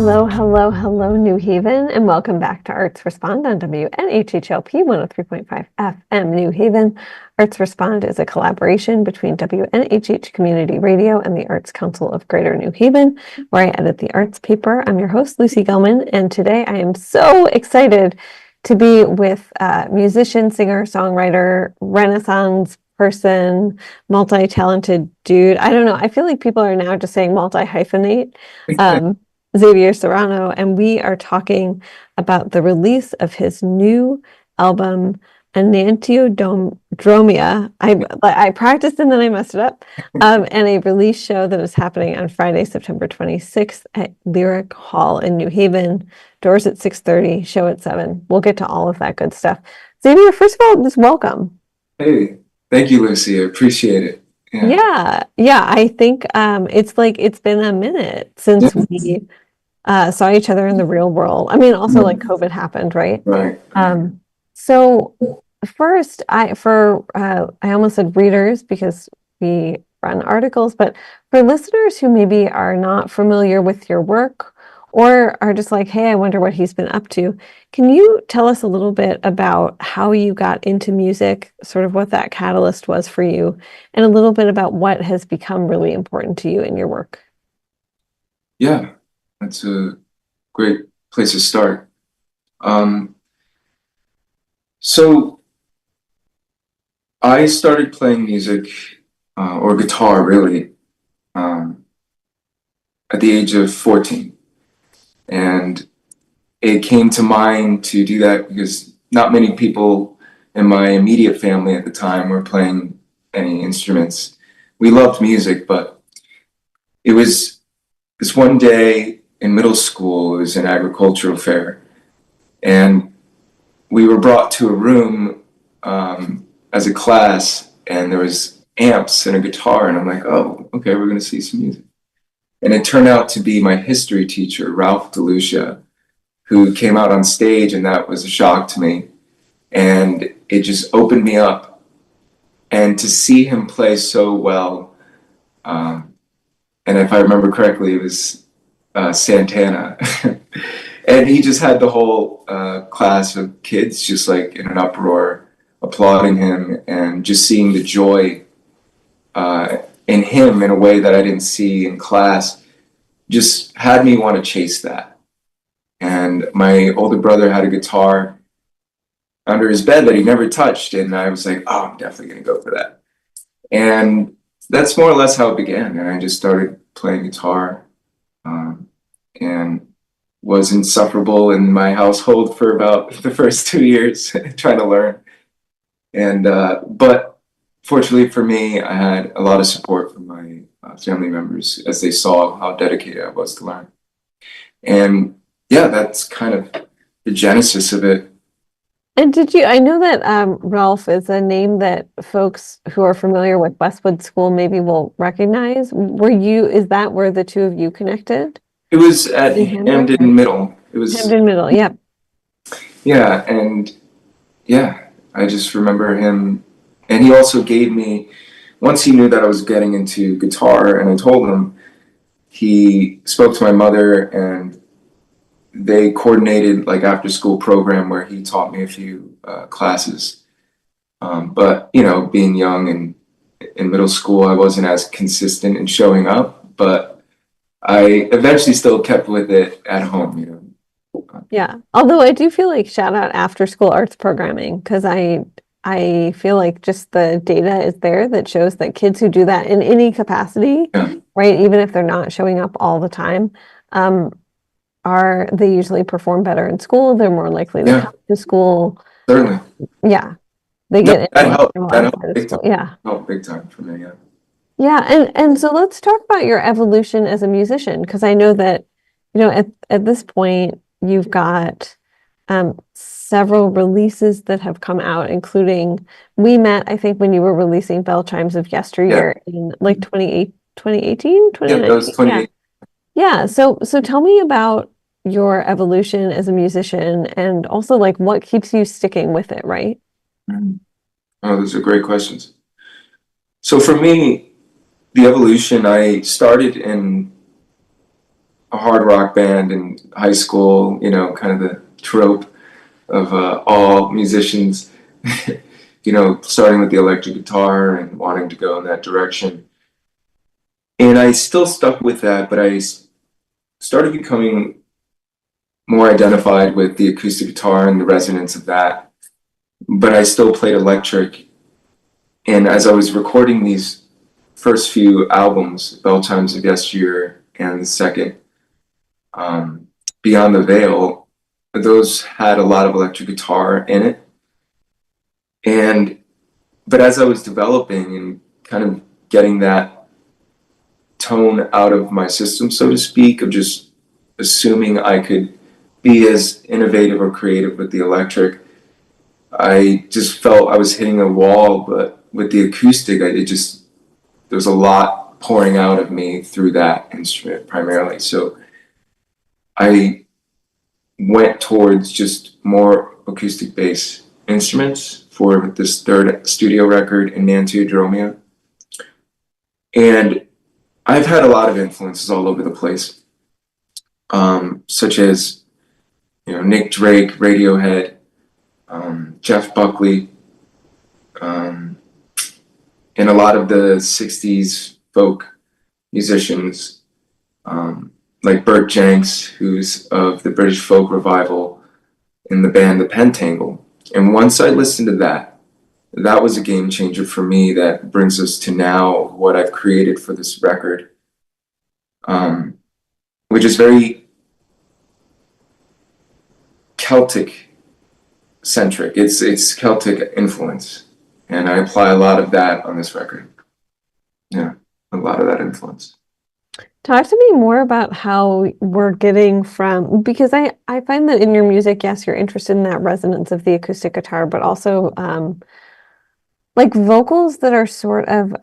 Hello, hello, hello, New Haven, and welcome back to Arts Respond on WNHHLP 103.5 FM New Haven. Arts Respond is a collaboration between WNHH Community Radio and the Arts Council of Greater New Haven, where I edit the arts paper. I'm your host, Lucy Gellman, and today I am so excited to be with musician, singer, songwriter, Renaissance person, multi-talented dude. I don't know. I feel like people are now just saying multi-hyphenate. Xavier Serrano, and we are talking about the release of his new album, Enantiodromia. I practiced and then I messed it up. And a release show that is happening on Friday, September 26th at Lyric Hall in New Haven. Doors at 6:30, show at 7. We'll get to all of that good stuff. Xavier, first of all, just welcome. Hey, thank you, Lucy. I appreciate it. Yeah. I think it's been a minute since we saw each other in the real world. I mean, also like COVID happened, right? Right. So first, I almost said readers because we run articles, but for listeners who maybe are not familiar with your work or are just like, hey, I wonder what he's been up to, can you tell us a little bit about how you got into music, sort of what that catalyst was for you, and a little bit about what has become really important to you in your work? Yeah, that's a great place to start. So I started playing music or guitar really at the age of 14. And it came to mind to do that because not many people in my immediate family at the time were playing any instruments. We loved music, but it was this one day in middle school. It was an agricultural fair, and we were brought to a room as a class, and there was amps and a guitar, and I'm like, oh, okay, we're going to see some music. And it turned out to be my history teacher, Ralph DeLucia, who came out on stage, and that was a shock to me. And it just opened me up. And to see him play so well, and if I remember correctly, it was Santana. And he just had the whole class of kids just like in an uproar, applauding him, and just seeing the joy in him in a way that I didn't see in class just had me want to chase that. And my older brother had a guitar under his bed that he never touched, and I was like, oh, I'm definitely going to go for that. And that's more or less how it began. And I just started playing guitar and was insufferable in my household for about the first 2 years trying to learn. And but fortunately for me, I had a lot of support from my family members as they saw how dedicated I was to learn. And yeah, that's kind of the genesis of it. And I know that Ralph is a name that folks who are familiar with Westwood School maybe will recognize. Is that where the two of you connected? It was at Hamden Middle. It was Hamden Middle, yep. Yeah, and yeah, I just remember him. And he also gave me, once he knew that I was getting into guitar, and I told him, he spoke to my mother, and they coordinated like after school program where he taught me a few classes. But you know, being young and in middle school, I wasn't as consistent in showing up, but I eventually still kept with it at home, you know. Yeah, although I do feel like shout out after school arts programming, because I feel like just the data is there that shows that kids who do that in any capacity, right, even if they're not showing up all the time, they usually perform better in school. They're more likely to come to school. Certainly. Yeah, they get that helped big time. Yeah, helped big time for me. Yeah, and so let's talk about your evolution as a musician, because I know that, you know, at this point you've got several releases that have come out, including we met, I think, when you were releasing Bell Chimes of Yesteryear in like 2018, 2019? Yeah, that was 2018. Yeah, so tell me about your evolution as a musician, and also like what keeps you sticking with it, right? Oh, those are great questions. So for me, the evolution, I started in a hard rock band in high school, you know, kind of the trope of all musicians, you know, starting with the electric guitar and wanting to go in that direction. And I still stuck with that, but I started becoming more identified with the acoustic guitar and the resonance of that. But I still played electric. And as I was recording these first few albums, Bell Chimes of Yesteryear and the second, Beyond the Veil, those had a lot of electric guitar in it. And but as I was developing and kind of getting that tone out of my system, so to speak, of just assuming I could be as innovative or creative with the electric, I just felt I was hitting a wall. But with the acoustic, there's a lot pouring out of me through that instrument primarily. So I went towards just more acoustic bass instruments for this third studio record in Nantiodromia. And I've had a lot of influences all over the place, such as, you know, Nick Drake, Radiohead, Jeff Buckley, and a lot of the 60s folk musicians, like Burt Jenks, who's of the British folk revival in the band The Pentangle. And once I listened to that, that was a game changer for me that brings us to now what I've created for this record, which is very Celtic centric. It's Celtic influence. And I apply a lot of that on this record. Yeah, a lot of that influence. Talk to me more about how we're getting from, because I find that in your music, yes, you're interested in that resonance of the acoustic guitar, but also like vocals that are sort of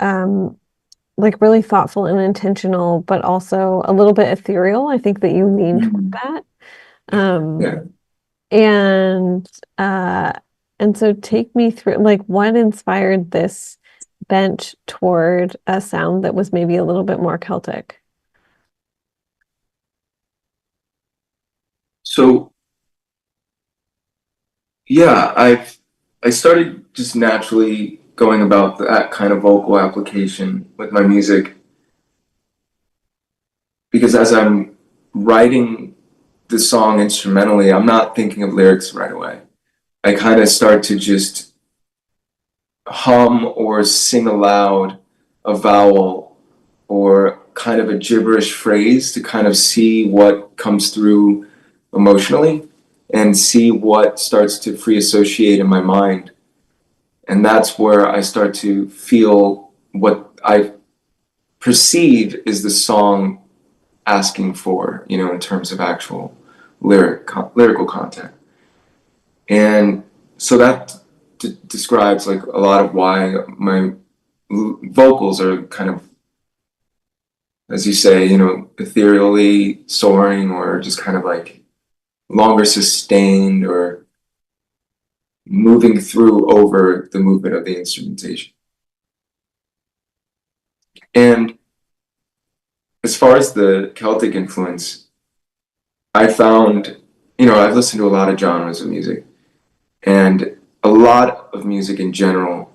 like really thoughtful and intentional, but also a little bit ethereal. I think that you lean toward that. Yeah. And so take me through, like, what inspired this bent toward a sound that was maybe a little bit more Celtic? So yeah, I started just naturally going about that kind of vocal application with my music because as I'm writing the song instrumentally, I'm not thinking of lyrics right away. I kind of start to just hum or sing aloud a vowel or kind of a gibberish phrase to kind of see what comes through emotionally and see what starts to free associate in my mind. And that's where I start to feel what I perceive is the song asking for, you know, in terms of actual lyrical content. And so that describes like a lot of why my vocals are kind of, as you say, you know, ethereally soaring or just kind of like longer sustained or moving through over the movement of the instrumentation. And as far as the Celtic influence, I found, you know, I've listened to a lot of genres of music, and a lot of music in general,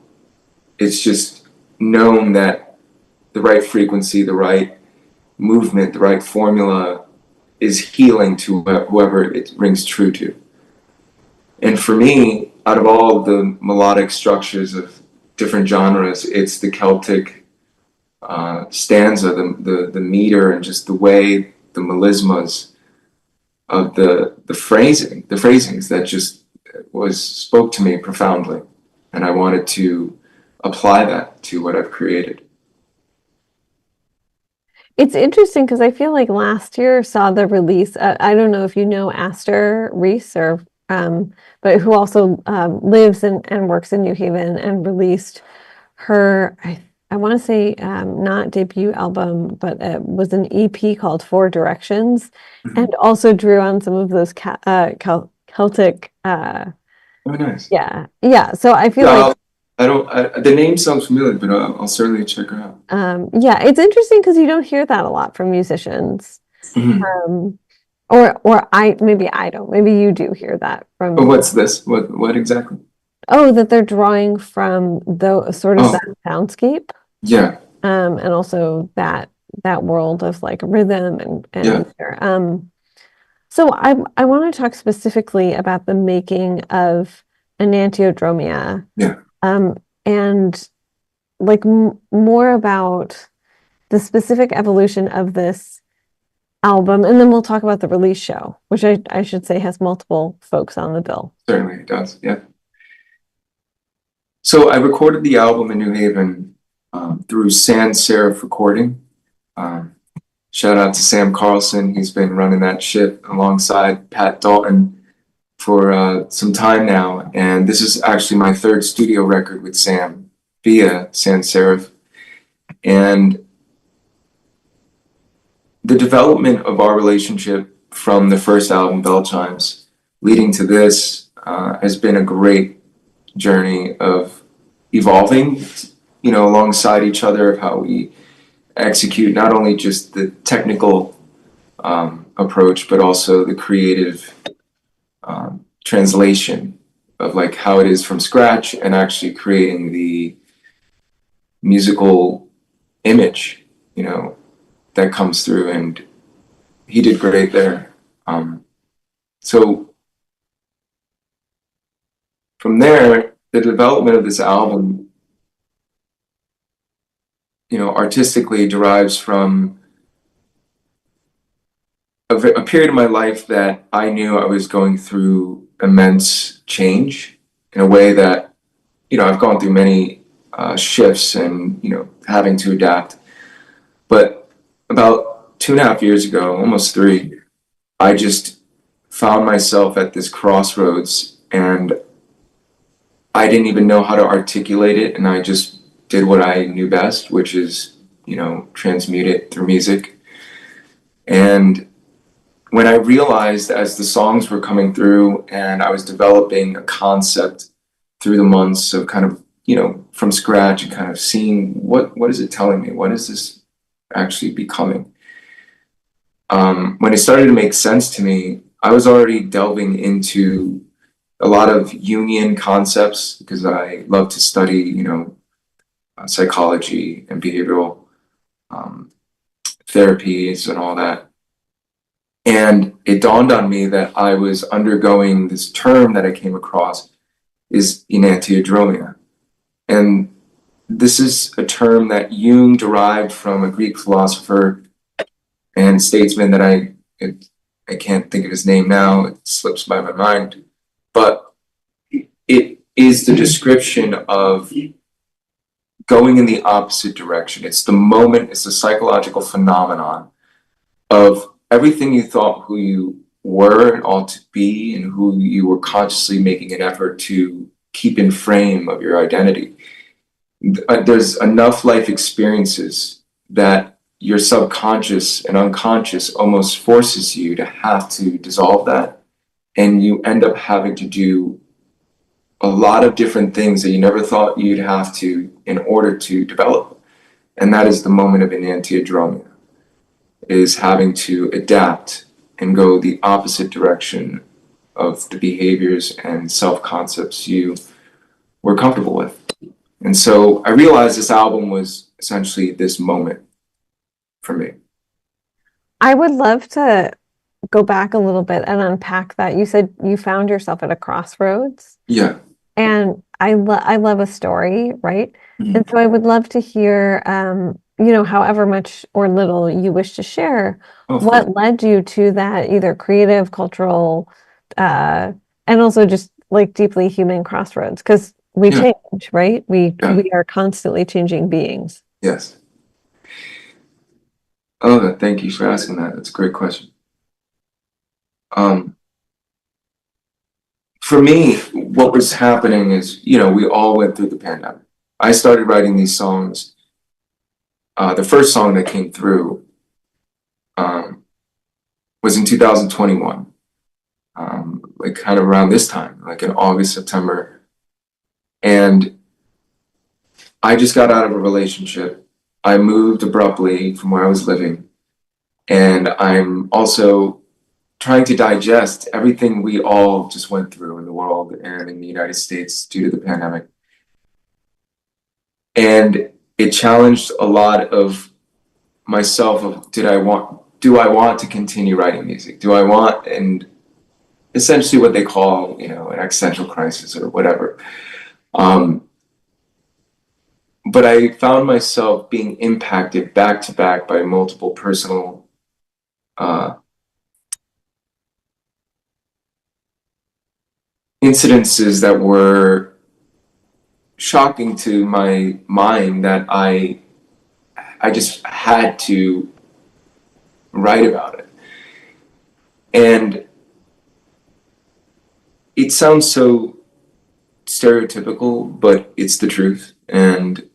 it's just known that the right frequency, the right movement, the right formula is healing to whoever it rings true to. And for me, out of all the melodic structures of different genres, it's the Celtic stanza, the meter, and just the way the melismas of the phrasings that just spoke to me profoundly, and I wanted to apply that to what I've created. It's interesting because I feel like last year saw the release. I don't know if you know Astor Reese or but who also lives and works in New Haven and released her, I want to say not debut album, but it was an EP called Four Directions, and also drew on some of those Celtic. Oh, nice. Yeah. So I feel Yeah, like the name sounds familiar, but I'll certainly check her out. yeah, it's interesting because you don't hear that a lot from musicians. Mhm. Maybe I don't. Maybe you do hear that But from. what's this? What exactly? Oh, that they're drawing from the sort of Oh, that soundscape, yeah, and also that world of like rhythm and yeah, meter. So I want to talk specifically about the making of enantiodromia, yeah. um, and like more about the specific evolution of this album, and then we'll talk about the release show, which I should say has multiple folks on the bill. Certainly it does. Yeah. So I recorded the album in New Haven through Sans Serif Recording. Um, Shout out to Sam Carlson. He's been running that ship alongside Pat Dalton for some time now. And this is actually my third studio record with Sam via Sans Serif. And the development of our relationship from the first album, Bell Chimes, leading to this has been a great journey of evolving, alongside each other of how we execute not only just the technical approach, but also the creative translation of like how it is from scratch and actually creating the musical image, that comes through. And he did great there. So from there, the development of this album, artistically derives from a period of my life that I knew I was going through immense change in a way that, I've gone through many shifts and, having to adapt. But about 2.5 years ago, almost three, I just found myself at this crossroads and I didn't even know how to articulate it. And I just did what I knew best, which is, transmute it through music. And when I realized as the songs were coming through and I was developing a concept through the months of kind of, from scratch and kind of seeing what is it telling me? What is this actually becoming? When it started to make sense to me, I was already delving into a lot of Jungian concepts because I love to study, psychology and behavioral um, therapies and all that. And it dawned on me that I was undergoing this term that I came across is enantiodromia. And this is a term that Jung derived from a Greek philosopher and statesman that I can't think of his name now, it slips by my mind, but it is the description of going in the opposite direction. It's the moment, it's a psychological phenomenon of everything you thought who you were and ought to be and who you were consciously making an effort to keep in frame of your identity. There's enough life experiences that your subconscious and unconscious almost forces you to have to dissolve that. And you end up having to do a lot of different things that you never thought you'd have to in order to develop. And that is the moment of enantiodromia, is having to adapt and go the opposite direction of the behaviors and self-concepts you were comfortable with. And so I realized this album was essentially this moment for me. I would love to go back a little bit and unpack that. You said you found yourself at a crossroads, Yeah. and I love a story, right? Mhm. And so I would love to hear, however much or little you wish to share, Oh, of course. what led you to that either creative, cultural, and also just like deeply human crossroads, because we Yeah. change, right? Yeah. We are constantly changing beings. Yes. I love that. Thank you for asking that. That's a great question. Um, for me, what was happening is, we all went through the pandemic. I started writing these songs. The first song that came through um, was in 2021, like kind of around this time, like in August, September. And I just got out of a relationship. I moved abruptly from where I was living. And I'm also trying to digest everything we all just went through in the world and in the United States due to the pandemic. And it challenged a lot of myself of do I want to continue writing music? Do I want, and essentially what they call, an existential crisis or whatever. But I found myself being impacted back to back by multiple personal incidences that were shocking to my mind that I just had to write about it. And it sounds so stereotypical, but it's the truth. And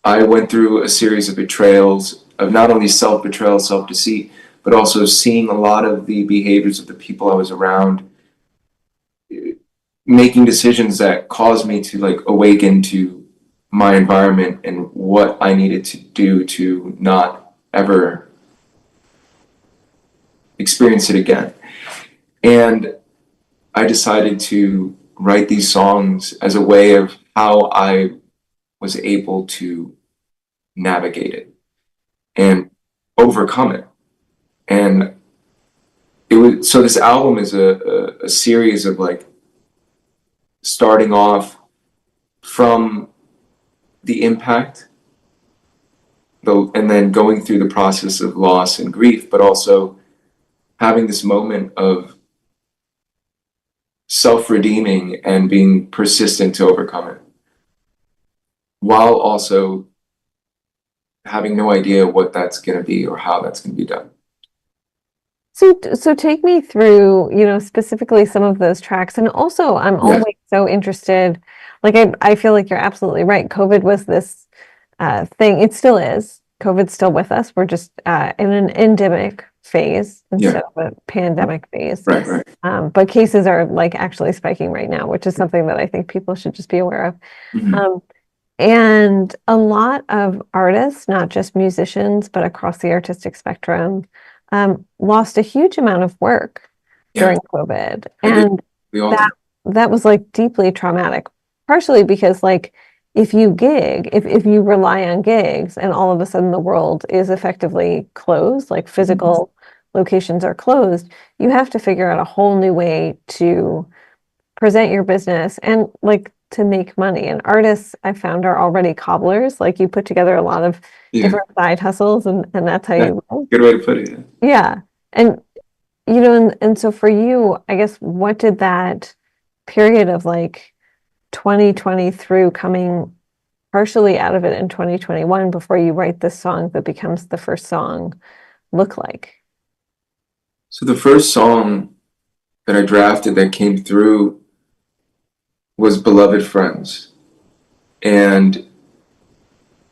I went through a series of betrayals of not only self-betrayal, self-deceit, but also seeing a lot of the behaviors of the people I was around making decisions that caused me to like awaken to my environment and what I needed to do to not ever experience it again. And I decided to write these songs as a way of how I was able to navigate it and overcome it. And it was, so this album is a series of like starting off from the impact, though, and then going through the process of loss and grief, but also having this moment of self-redeeming and being persistent to overcome it, while also having no idea what that's going to be or how that's going to be done. So take me through, specifically some of those tracks. And also, I'm always so interested. Like, I feel like you're absolutely right. COVID was this thing. It still is. COVID's still with us. We're just in an endemic phase instead of a pandemic phase. Right. But cases are like actually spiking right now, which is something that I think people should just be aware of. Mm-hmm. And a lot of artists, not just musicians, but across the artistic spectrum, lost a huge amount of work during COVID. And that was like deeply traumatic, partially because like if you gig, if you rely on gigs and all of a sudden the world is effectively closed, like physical locations are closed, you have to figure out a whole new way to present your business and like to make money. And artists I found are already cobblers. Like you put together a lot of different side hustles and that's how you live. Good way to put it. Yeah. And and so for you, I guess what did that period of like 2020 through coming partially out of it in 2021 before you write this song that becomes the first song look like? So the first song that I drafted that came through was Beloved Friends. And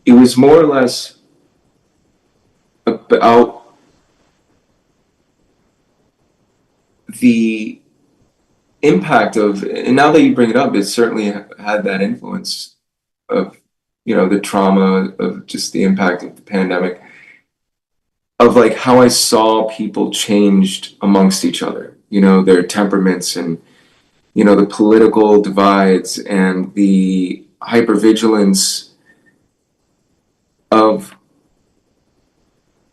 it was more or less about the impact of, and now that you bring it up, it certainly had that influence of, the trauma of just the impact of the pandemic, of like how I saw people changed amongst each other, their temperaments and, the political divides and the hypervigilance of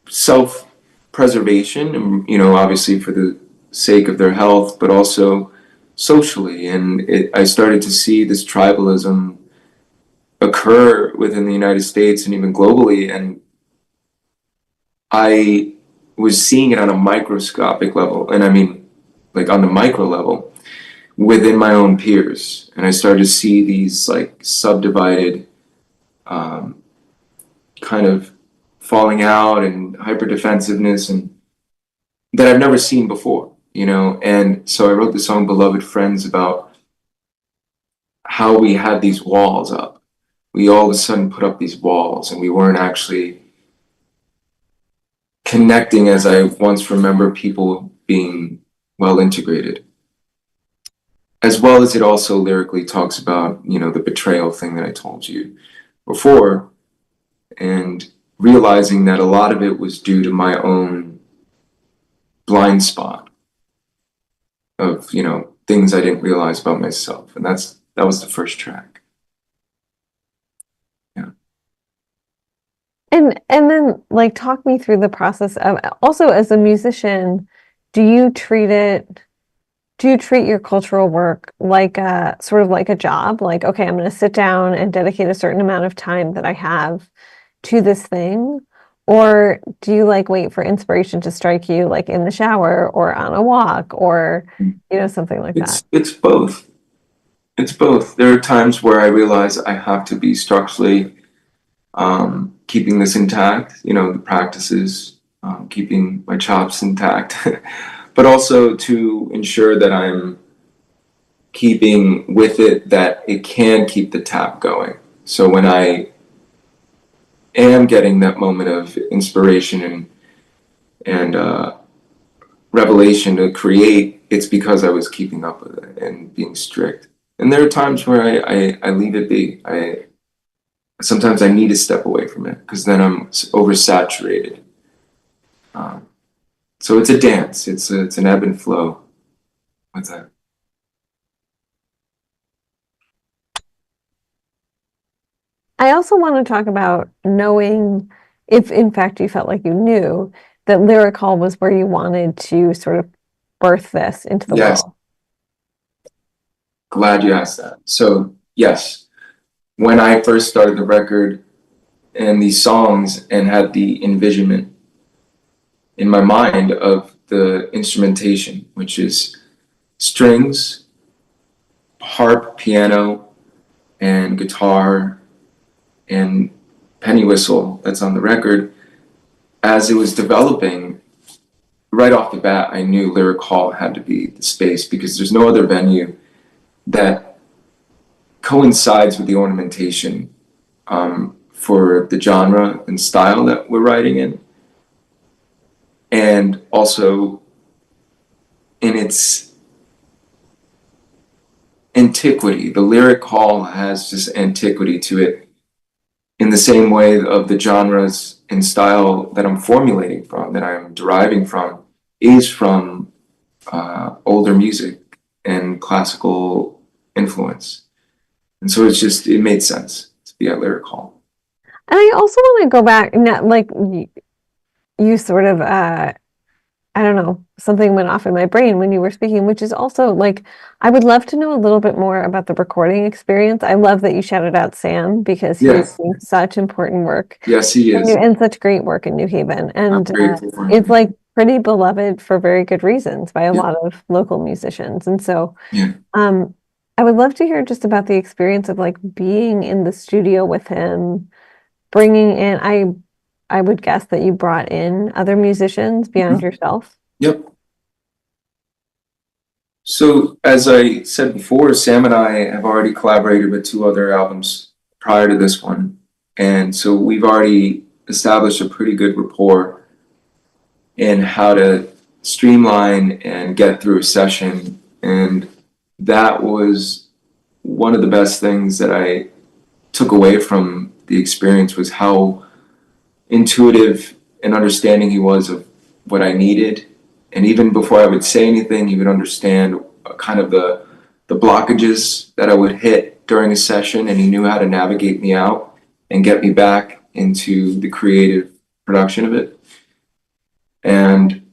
self-preservation and, obviously for the sake of their health, but also socially. And I started to see this tribalism occur within the United States and even globally. And I was seeing it on a microscopic level. And I mean, like on the micro level within my own peers. And I started to see these like subdivided kind of falling out and hyper defensiveness and that I've never seen before, and so I wrote the song Beloved Friends about how we had these walls up. We all of a sudden put up these walls and we weren't actually connecting as I once remember people being well integrated. As well as it also lyrically talks about, the betrayal thing that I told you before. And realizing that a lot of it was due to my own blind spot of, things I didn't realize about myself. And that was the first track. Yeah. And then like talk me through the process of also as a musician, do you treat your cultural work like a sort of like a job? Like, okay, I'm going to sit down and dedicate a certain amount of time that I have to this thing? Or do you like wait for inspiration to strike you like in the shower or on a walk or something like that? It's both. It's both. There are times where I realize I have to be structurally keeping this intact, the practices, keeping my chops intact, but also to ensure that I'm keeping with it, that it can keep the tap going. So when I am getting that moment of inspiration and revelation to create, it's because I was keeping up with it and being strict. And there are times where I leave it be. Sometimes I need to step away from it because then I'm oversaturated. So it's a dance. It's an ebb and flow with that. I also want to talk about knowing if in fact you felt like you knew that Lyric Hall was where you wanted to sort of birth this into the Yes, world. glad you asked that. So yes, when I first started the record and these songs and had the envisionment in my mind of the instrumentation, which is strings, harp, piano, and guitar, and penny whistle that's on the record, as it was developing, right off the bat, I knew Lyric Hall had to be the space because there's no other venue that coincides with the ornamentation for the genre and style that we're writing in. And also in its antiquity. The Lyric Hall has this antiquity to it in the same way of the genres and style that I'm formulating from, that I'm deriving from, is from older music and classical influence. And so it made sense to be at Lyric Hall. And I also want to go back, like you sort of I don't know, something went off in my brain when you were speaking, which is also like, I would love to know a little bit more about the recording experience. I love that you shouted out Sam because he is Yes, doing such important work yes, he is. and such great work in New Haven. I'm And grateful for it's him. like pretty beloved for very good reasons by a Yeah, lot of local musicians. And so yeah. um, I would love to hear just about the experience of like being in the studio with him, bringing in, I would guess that you brought in other musicians beyond Mhm. yourself. Yep. So, as I said before, Sam and I have already collaborated with two other albums prior to this one. And so we've already established a pretty good rapport in how to streamline and get through a session. And that was one of the best things that I took away from the experience, was how intuitive and understanding he was of what I needed. And even before I would say anything, he would understand kind of the blockages that I would hit during a session, and he knew how to navigate me out and get me back into the creative production of it. And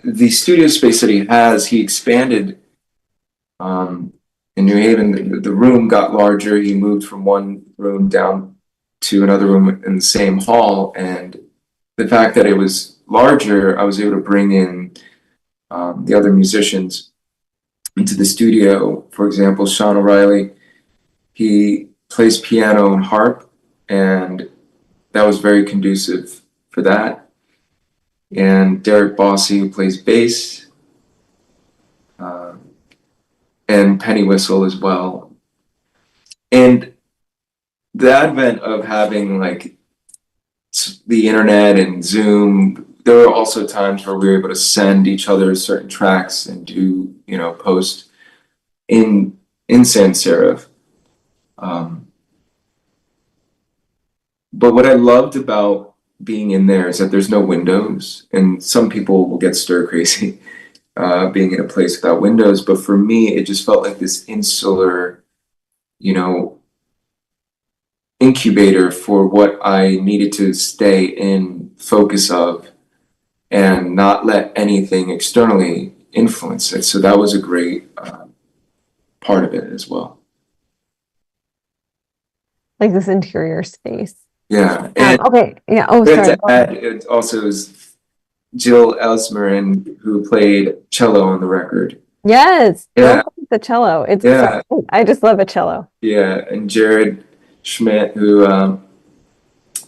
the studio space that he expanded in New Haven. The room got larger. He moved from one room down to another room in the same hall, and the fact that it was larger, I was able to bring in the other musicians into the studio. For example, Sean O'Reilly, he plays piano and harp, and that was very conducive for that. And Derek Bossy, who plays bass, uh, and penny whistle as well. And the advent of having like the internet and Zoom, there were also times where we were able to send each other certain tracks and do, post in sans serif. But but what I loved about being in there is that there's no windows, and some people will get stir crazy being in a place without windows. But for me, it just felt like this insular, you know, incubator for what I needed to stay in focus of and not let anything externally influence it. So that was a great part of it as well. Like this interior space. Yeah. And okay. Yeah. Oh, sorry. to add, it also is Jill Elsmerin, who played cello on the record. Yes. Yeah. The cello. It's Yeah. I just love a cello. Yeah. And Jared Schmidt, who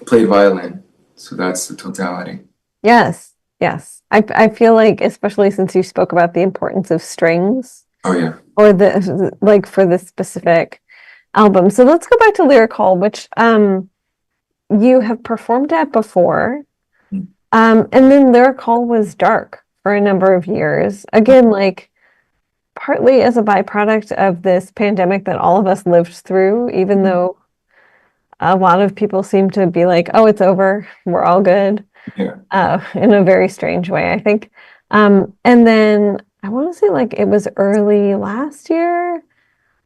played violin. So that's the totality. Yes. Yes. I feel like, especially since you spoke about the importance of strings. Oh, yeah. Or the like for this specific album. So let's go back to Lyric Hall, which you have performed at before. And then Lyric Hall was dark for a number of years. Again, like partly as a byproduct of this pandemic that all of us lived through, even though a lot of people seem to be like, oh, it's over, we're all good. Yeah. In a very strange way, I think. And then I want to say like it was early last year.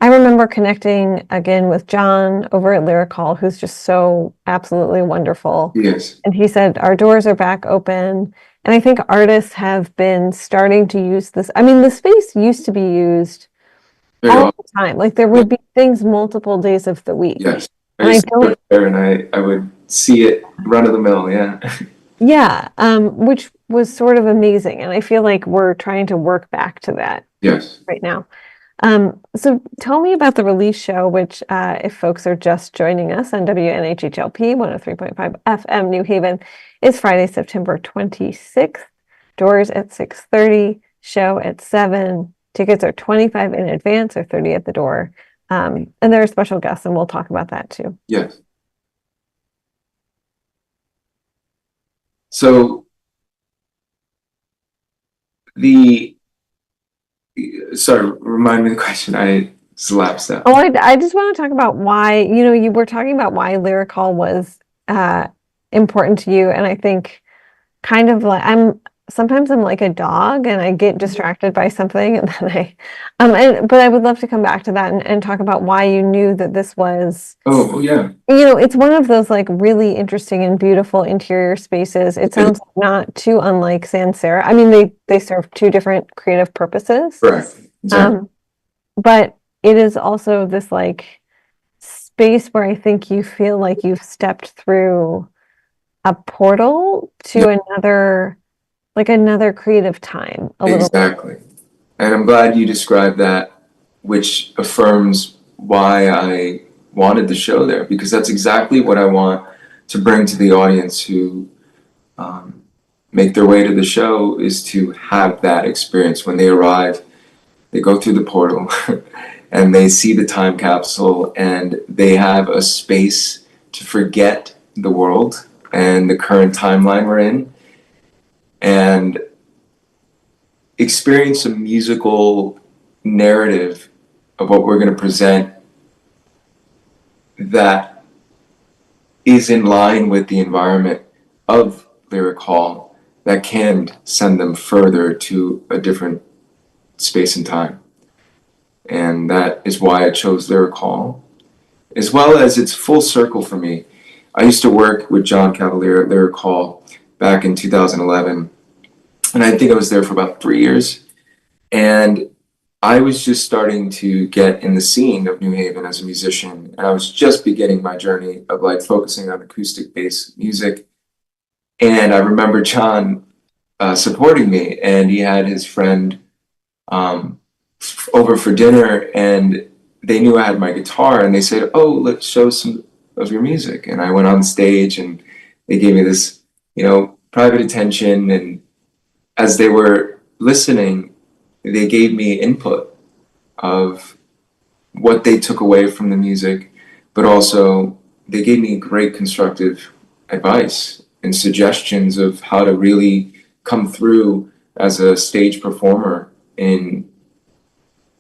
I remember connecting again with John over at Lyric Hall, who's just so absolutely wonderful. Yes. And he said, our doors are back open. And I think artists have been starting to use this. I mean, the space used to be used all the time. Like there would be things multiple days of the week. Yes. I used to go there and I would see it run of the mill, yeah. Yeah, which was sort of amazing. And I feel like we're trying to work back to that right now. So tell me about the release show, which if folks are just joining us on WNHHLP 103.5 FM New Haven, is Friday, September 26th. Doors at 6:30, show at 7. Tickets are $25 in advance or $30 at the door. And there are special guests, and we'll talk about that too. Yes. So sorry, remind me the question. I lapsed out. Oh, I just want to talk about why, you were talking about why Lyric Hall was important to you. And I think kind of like sometimes I'm like a dog and I get distracted by something and then but I would love to come back to that and talk about why you knew that this was. Oh, yeah. It's one of those like really interesting and beautiful interior spaces. It sounds not too unlike Sans Serra. I mean, they serve two different creative purposes. Correct. Exactly. But it is also this like space where I think you feel like you've stepped through a portal to another creative time. Exactly. And I'm glad you described that, which affirms why I wanted the show there, because that's exactly what I want to bring to the audience who make their way to the show, is to have that experience. When they arrive, they go through the portal and they see the time capsule and they have a space to forget the world and the current timeline we're in and experience a musical narrative of what we're going to present that is in line with the environment of Lyric Hall, that can send them further to a different space and time. And that is why I chose Lyric Hall, as well as it's full circle for me. I used to work with John Cavalier at Lyric Hall back in 2011, and I think I was there for about 3 years. And I was just starting to get in the scene of New Haven as a musician, and I was just beginning my journey of like focusing on acoustic bass music. And I remember John supporting me, and he had his friend over for dinner, and they knew I had my guitar, and they said, "Oh, let's show some of your music." And I went on stage, and they gave me this, private attention. And as they were listening, they gave me input of what they took away from the music, but also they gave me great constructive advice and suggestions of how to really come through as a stage performer in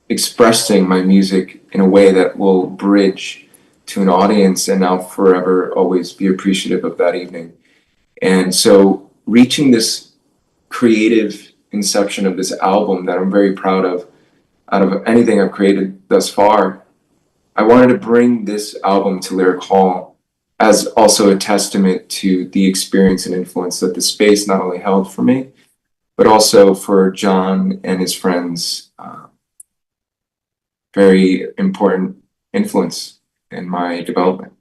expressing my music in a way that will bridge to an audience, and I'll forever always be appreciative of that evening. And so reaching this creative inception of this album that I'm very proud of, out of anything I've created thus far, I wanted to bring this album to Lyric Hall as also a testament to the experience and influence that the space not only held for me, but also for John and his friends. Very important influence in my development.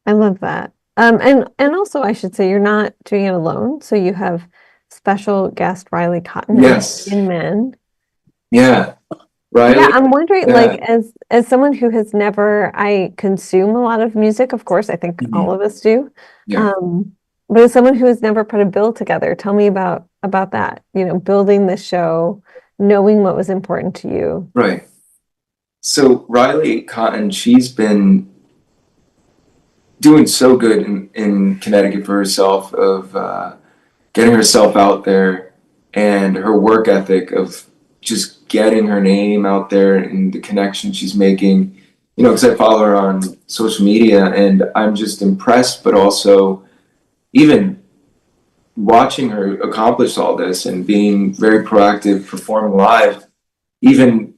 I love that. And also I should say you're not doing it alone. So you have special guest Riley Cotton Yes. in Men. Yeah. Riley. Yeah, I'm wondering, Yeah. like, as someone who has never, I consume a lot of music, of course, I think all of us do. Yeah. But as someone who has never put a bill together, tell me about that, you know, building this show, knowing what was important to you. Right. So Riley Cotton, she's been doing so good in Connecticut for herself, of getting herself out there, and her work ethic of just getting her name out there and the connection she's making. You know, because I follow her on social media, and I'm just impressed, but also even watching her accomplish all this and being very proactive, performing live, even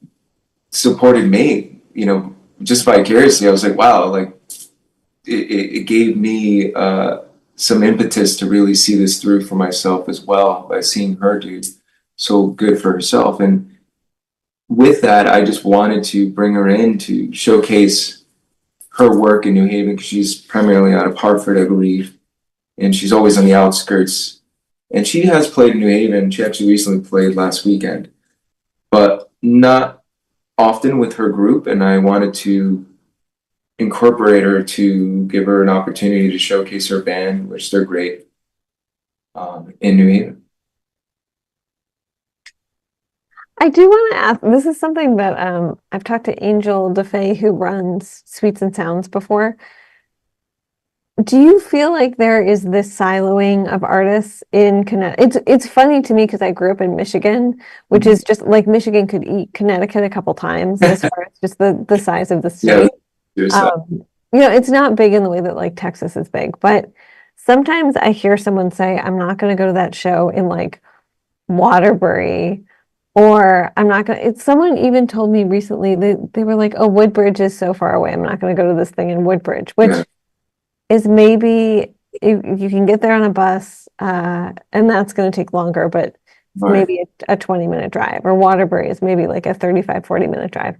supported me, you know, just vicariously. I was like, wow, like it gave me some impetus to really see this through for myself as well, by seeing her do so good for herself. And with that, I just wanted to bring her in to showcase her work in New Haven, because she's primarily out of Hartford, I believe, and she's always on the outskirts. And she has played in New Haven. She actually recently played last weekend, but not often with her group. And I wanted to incorporate her, to give her an opportunity to showcase her band, which they're great, in New Haven. I do want to ask, this is something that I've talked to Angel DeFay, who runs Sweets and Sounds, before. Do you feel like there is this siloing of artists in Connecticut? It's funny to me because I grew up in Michigan, which is just like Michigan could eat Connecticut a couple times as far as just the size of the state. Yeah, You know, it's not big in the way that like Texas is big, but sometimes I hear someone say, I'm not going to go to that show in like Waterbury, or I'm not going to, it's someone even told me recently that they were like, oh, Woodbridge is so far away. I'm not going to go to this thing in Woodbridge, which is maybe if you can get there on a bus, and that's going to take longer, but maybe a 20-minute drive. Or Waterbury is maybe like a 35-40-minute drive.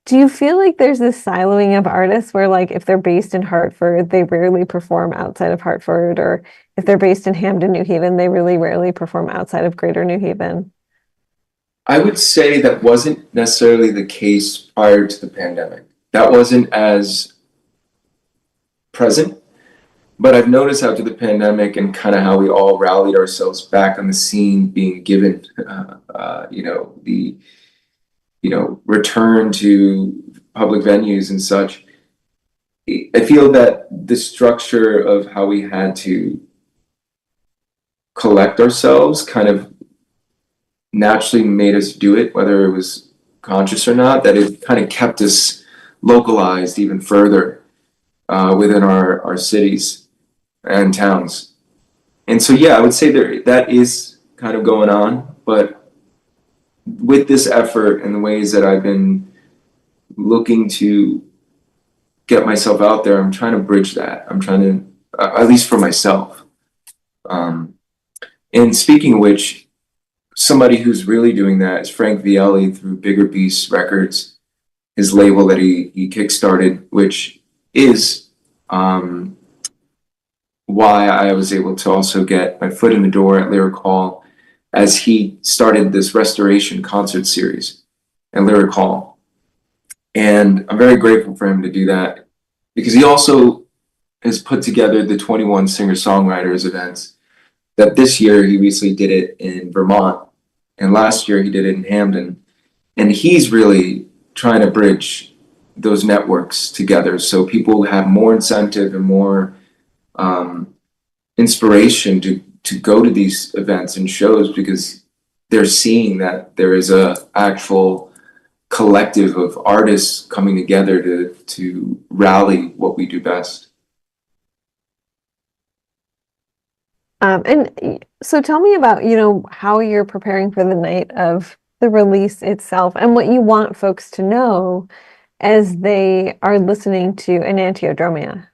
Do you feel like there's this siloing of artists where, like, if they're based in Hartford, they rarely perform outside of Hartford, or if they're based in Hamden, New Haven, they really rarely perform outside of Greater New Haven? I would say that wasn't necessarily the case prior to the pandemic. That wasn't as present, but I've noticed after the pandemic and kind of how we all rallied ourselves back on the scene, being given, the return to public venues and such. I feel that the structure of how we had to collect ourselves kind of naturally made us do it, whether it was conscious or not, that it kind of kept us localized even further within our cities and towns. And so, yeah, I would say that is kind of going on, but with this effort and the ways that I've been looking to get myself out there, I'm trying to bridge that. I'm trying to, at least for myself. And speaking of which, somebody who's really doing that is Frank Vialli through Bigger Beast Records, his label that he kickstarted, which is why I was able to also get my foot in the door at Lyric Hall, as he started this restoration concert series at Lyric Hall. And I'm very grateful for him to do that, because he also has put together the 21 singer-songwriters events, that this year he recently did it in Vermont, and last year he did it in Hamden. And he's really trying to bridge those networks together so people have more incentive and more inspiration to go to these events and shows, because they're seeing that there is a actual collective of artists coming together to rally what we do best. And so tell me about, how you're preparing for the night of the release itself and what you want folks to know as they are listening to Enantiodromia.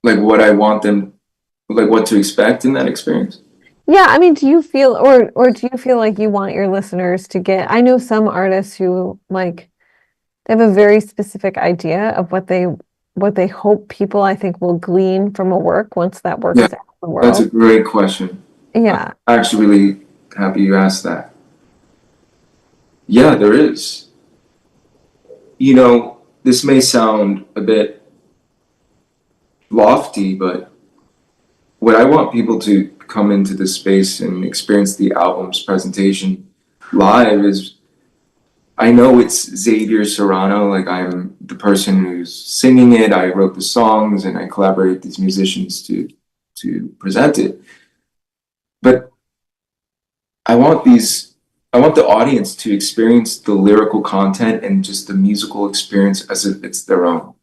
Like what I want them, like what to expect in that experience. Yeah, I mean, do you feel or do you feel like you want your listeners to get, I know some artists who like they have a very specific idea of what they hope people I think will glean from a work once that work Yeah, is out in the that's a world. great question. Yeah. I'm actually really happy you asked that. Yeah, there is. This may sound a bit lofty, but what I want people to come into this space and experience the album's presentation live is, I know it's Xavier Serrano, like I'm the person who's singing it. I wrote the songs and I collaborate with these musicians to present it. But I want the audience to experience the lyrical content and just the musical experience as if it's their own.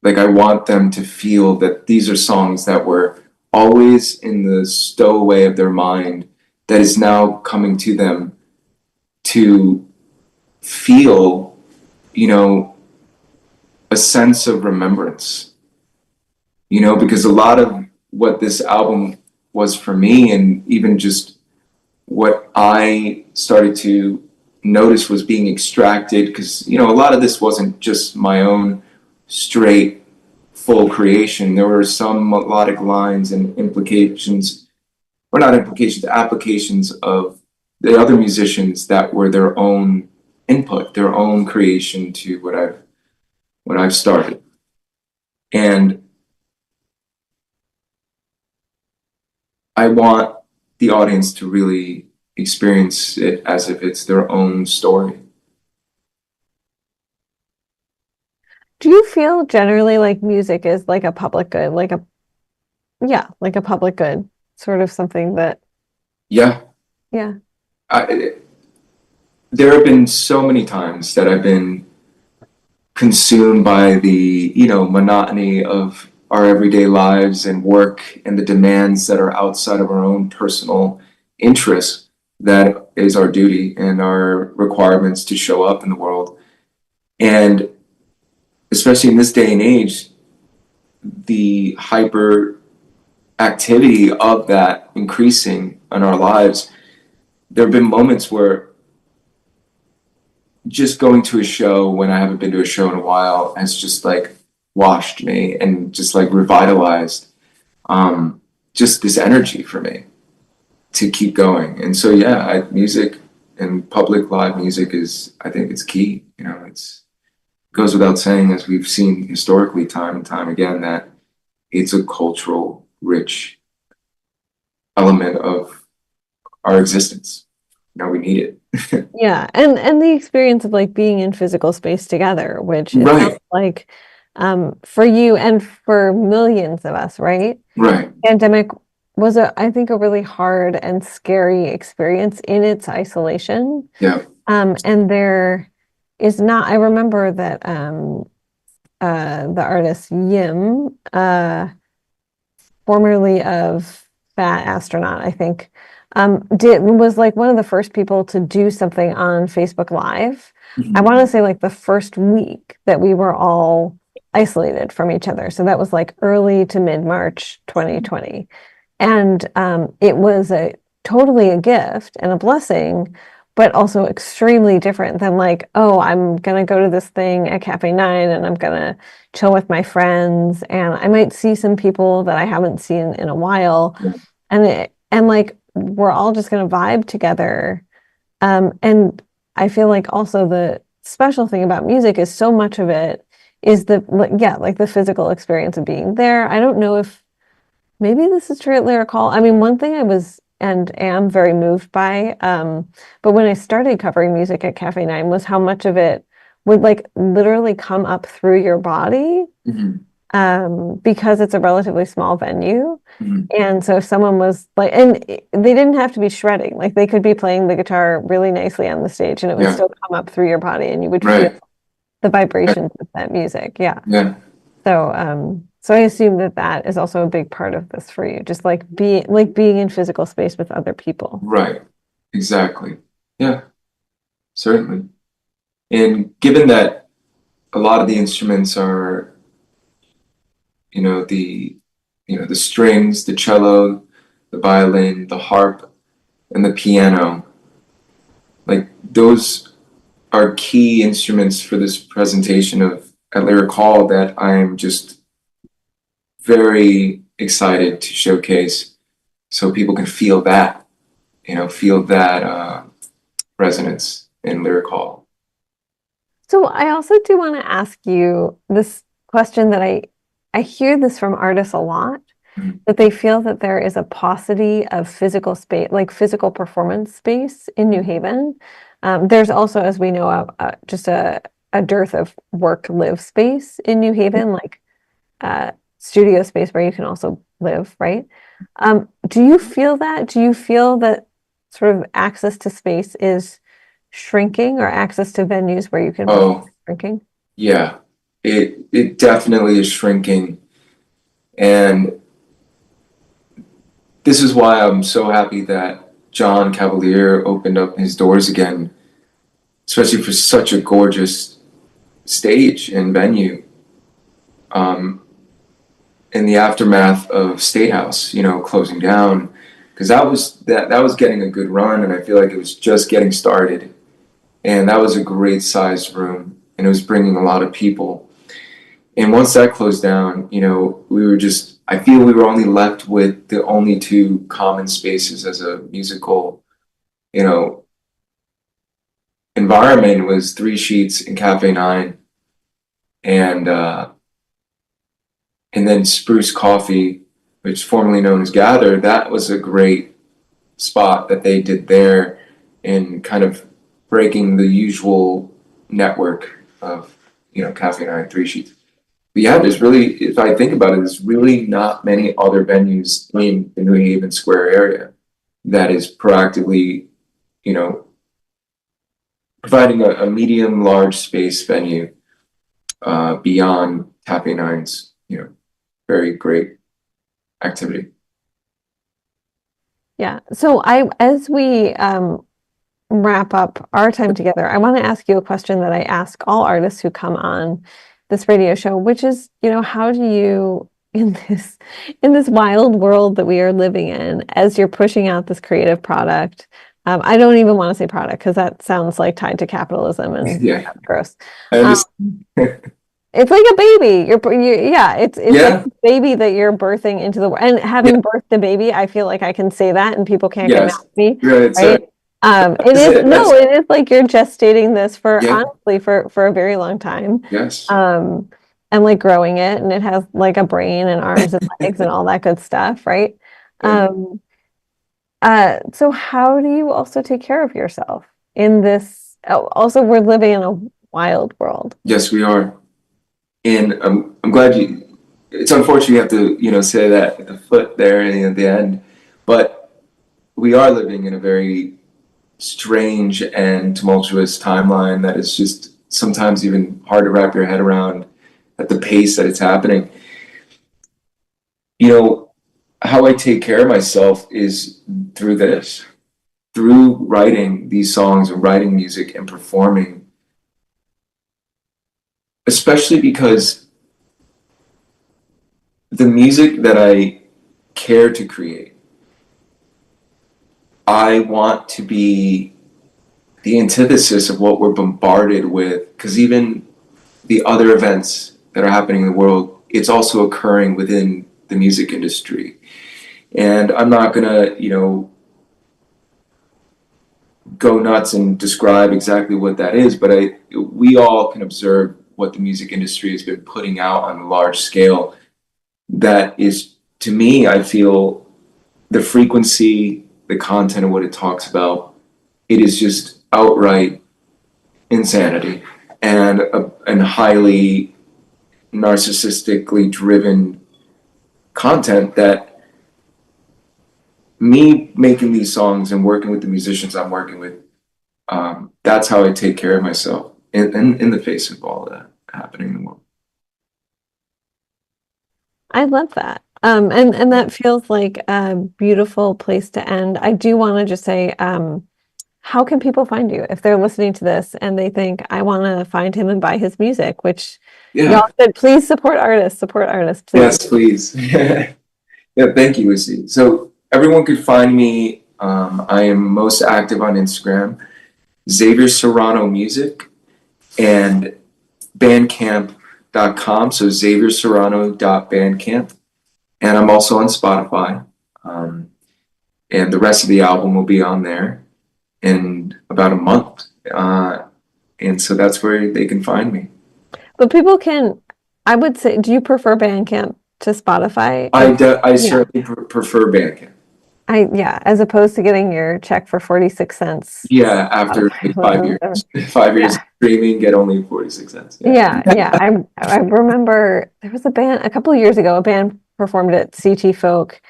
Like I want them to feel that these are songs that were always in the stowaway of their mind that is now coming to them to feel, a sense of remembrance, because a lot of what this album was for me, and even just what I started to notice was being extracted, because, a lot of this wasn't just my own straight, full creation. There were some melodic lines and implications, or not implications, applications of the other musicians that were their own input, their own creation to what I've started. And I want the audience to really experience it as if it's their own story. Do you feel generally like music is like a public good, like a public good, sort of something that, Yeah, yeah. I, there have been so many times that I've been consumed by the, monotony of our everyday lives and work and the demands that are outside of our own personal interests. That is our duty and our requirements to show up in the world. And especially in this day and age, the hyper activity of that increasing in our lives, there have been moments where just going to a show when I haven't been to a show in a while has just like washed me and just like revitalized just this energy for me to keep going. And so yeah, music and public live music is, I think it's key. It's goes without saying, as we've seen historically time and time again, that it's a cultural rich element of our existence. We need it. Yeah, and the experience of like being in physical space together, which it sounds Right, like for you and for millions of us, right? right. Pandemic was I think a really hard and scary experience in its isolation. Yeah. And there is not, I remember that the artist Yim, formerly of Fat Astronaut, I think, was like one of the first people to do something on Facebook Live. I want to say like the first week that we were all isolated from each other. So that was like early to mid-March 2020. And it was totally a gift and a blessing, but also extremely different than like, oh, I'm gonna go to this thing at Cafe 9 and I'm gonna chill with my friends and I might see some people that I haven't seen in a while. And like we're all just gonna vibe together. And I feel like also the special thing about music is so much of it is like the physical experience of being there. I don't know if maybe this is true at Lyric Hall. I mean, one thing I was and am very moved by, but when I started covering music at Cafe 9 was how much of it would like literally come up through your body. Mhm. because it's a relatively small venue. Mhm. And so if someone was like, and they didn't have to be shredding, like they could be playing the guitar really nicely on the stage and it would Yeah. still come up through your body and you would feel Right. the vibrations of that music. Yeah. Yeah. So I assume that that is also a big part of this for you, just like being in physical space with other people. Right. Exactly. Yeah, certainly. And given that a lot of the instruments are, you know, the strings, the cello, the violin, the harp, and the piano, like those are key instruments for this presentation of at Lyric Hall that I'm just very excited to showcase so people can feel that, feel that resonance in Lyric Hall. So I also do want to ask you this question that I hear this from artists a lot, Mhm. that they feel that there is a paucity of physical space, like physical performance space in New Haven. There's also, as we know, just a dearth of work live space in New Haven, like studio space where you can also live, right? Do you feel that? Do you feel that sort of access to space is shrinking or access to venues where you can perform Oh, is shrinking? yeah, it definitely is shrinking. And this is why I'm so happy that John Cavalier opened up his doors again, especially for such a gorgeous stage and venue. Um, in the aftermath of State House, closing down, because that was getting a good run, and I feel like it was just getting started, and that was a great sized room, and it was bringing a lot of people. And once that closed down, I feel we were only left with the only two common spaces as a musical, you know, environment was Three Sheets and Cafe 9, and and then Spruce Coffee, which formerly known as Gather. That was a great spot that they did there in kind of breaking the usual network of, Cafe 9, Three Sheets. But yeah, there's really, if I think about it, there's really not many other venues in the New Haven Square area that is proactively, you know, providing a medium large space venue beyond Cafe Nine's, very great activity. Yeah. So as we wrap up our time together, I want to ask you a question that I ask all artists who come on this radio show, which is, how do you in this wild world that we are living in, as you're pushing out this creative product, I don't even want to say product because that sounds like tied to capitalism and Yeah, that's gross. I Um, understand. it's like a baby. Yeah, it's like Yeah, a baby that you're birthing into the world. And yeah, having birthed a baby, I feel like I can say that and people can't get mad yes. at me, Right, so right? It that's is it. no, it is like you're gestating this for Yeah, honestly for a very long time. yes. Um, and like growing it, and it has like a brain and arms and legs and all that good stuff, right? Right. Um, so how do you also take care of yourself in this? Oh, also, we're living in a wild world. Yes, we are. And I'm glad it's unfortunate you have to, say that at the foot there and at the end, but we are living in a very strange and tumultuous timeline that is just sometimes even hard to wrap your head around at the pace that it's happening. You know, how I take care of myself is through this, through writing these songs and writing music and performing, especially because the music that I care to create, I want to be the antithesis of what we're bombarded with, because even the other events that are happening in the world, it's also occurring within the music industry. And I'm not gonna, go nuts and describe exactly what that is, but we all can observe what the music industry has been putting out on a large scale. That is, to me, I feel the frequency, the content of what it talks about, it is just outright insanity and highly narcissistically driven content that me making these songs and working with the musicians I'm working with, that's how I take care of myself in the face of all that happening in the world. I love that. And that feels like a beautiful place to end. I do want to just say, how can people find you if they're listening to this and they think, I want to find him and buy his music, which y'all said, please support artists, please. Yes, please. Yeah, thank you, Lucy. So everyone could find me. I am most active on Instagram, Xavier Serrano Music, and Bandcamp.com. So XavierSerrano.bandcamp. And I'm also on Spotify. And the rest of the album will be on there in about a month. And so that's where they can find me. But people can, I would say, do you prefer Bandcamp to Spotify? I certainly prefer Bandcamp. As opposed to getting your check for 46 cents. Yeah, after 5 years. 5 years streaming, get only 46 cents. Yeah. I remember there was a couple of years ago, a band performed at CT Folk,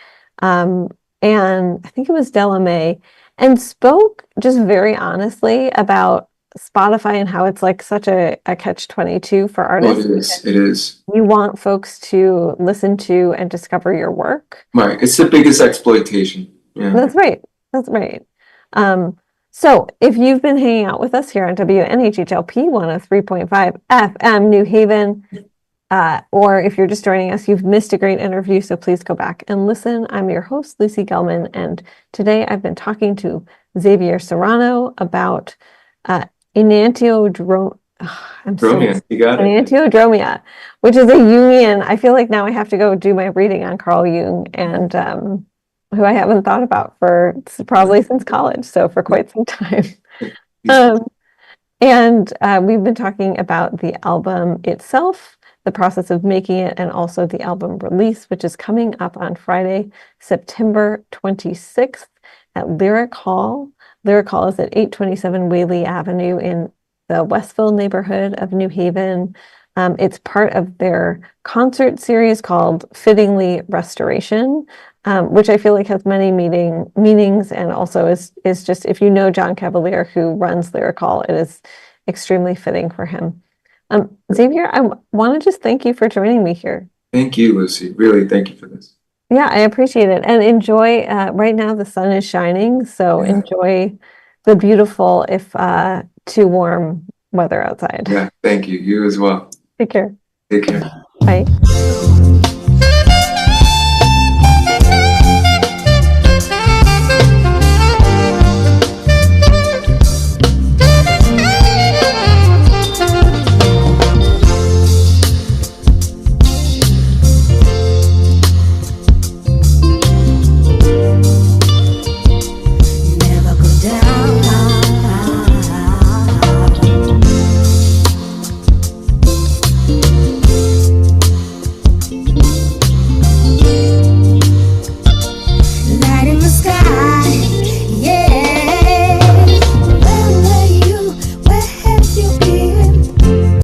and I think it was Della May, and spoke just very honestly about Spotify and how it's like such a catch-22 for artists. It is. You want folks to listen to and discover your work. Right. It's the biggest exploitation. Yeah. That's right. So if you've been hanging out with us here on WNHHLP 103.5 FM New Haven, or if you're just joining us, you've missed a great interview, so please go back and listen. I'm your host, Lucy Gellman, and today I've been talking to Xavier Serrano about enantiodromia, which is a Jungian. I feel like now I have to go do my reading on Carl Jung, and who I haven't thought about for probably since college, so for quite some time. And we've been talking about the album itself, the process of making it, and also the album release, which is coming up on Friday, September 26th at Lyric Hall. Lyric Hall is at 827 Whaley Avenue in the Westville neighborhood of New Haven. It's part of their concert series called Fittingly Restoration, which I feel like has many meanings, and also is just, if you know John Cavalier, who runs Lyric Hall, it is extremely fitting for him. Xavier, I want to just thank you for joining me here. Thank you, Lucy. Really, thank you for this. Yeah, I appreciate it. And enjoy, right now the sun is shining, so enjoy the beautiful, if too warm weather outside. Yeah, thank you. You as well. Take care. Take care. Bye.